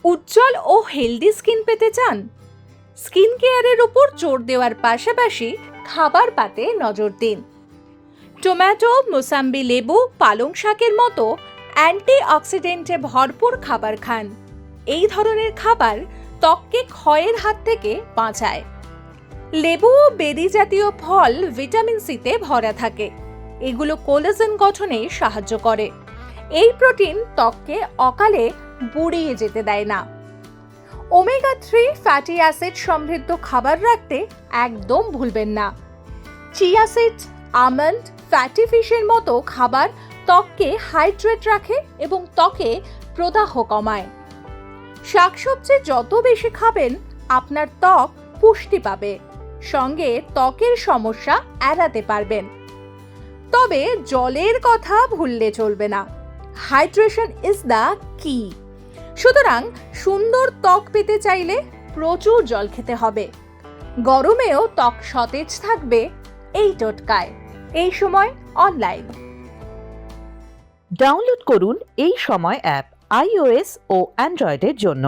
উজ্জ্বল ও healthy skin পেতে চান? Skin কেয়ারের উপর জোর দেওয়ার পাশাপাশি খাবার পাতে নজর দিন। টমেটো, মোসাম্বি লেবু, পালং শাকের মতো অ্যান্টিঅক্সিডেন্টে ভরপুর খাবার খান। এই ধরনের খাবার ত্বককে ক্ষয়ের হাত থেকে বাঁচায়। লেবু ও বেরি জাতীয় ফল ভিটামিন সিতে ভরা থাকে। এগুলো কোলাজেন গঠনে সাহায্য করে। এই প্রোটিন ত্বককে অকালে বুড়িয়ে যেতে দেয় না। ওমেগা 3 ফ্যাটি অ্যাসিড সমৃদ্ধ খাবার রাখতে একদম ভুলবেন না। চিয়া সিড, আমন্ড, ফ্যাটি ফিশের মতো খাবার ত্বককে হাইড্রেট রাখে এবং ত্বকে প্রদাহ কমায়। শাকসবজি যত বেশি খাবেন, আপনার ত্বক পুষ্টি পাবে, সঙ্গে ত্বকের সমস্যা এড়াতে পারবেন। তবে জলের কথা ভুললে চলবে না। হাইড্রেশন ইজ দ্য কি। সুতরাং সুন্দর ত্বক পেতে চাইলে প্রচুর জল খেতে হবে। গরমেও ত্বক সতেজ থাকবে এই টোটকায়। এই সময় অনলাইন। ডাউনলোড করুন এই সময় অ্যাপ iOS ও অ্যান্ড্রয়েডের জন্য।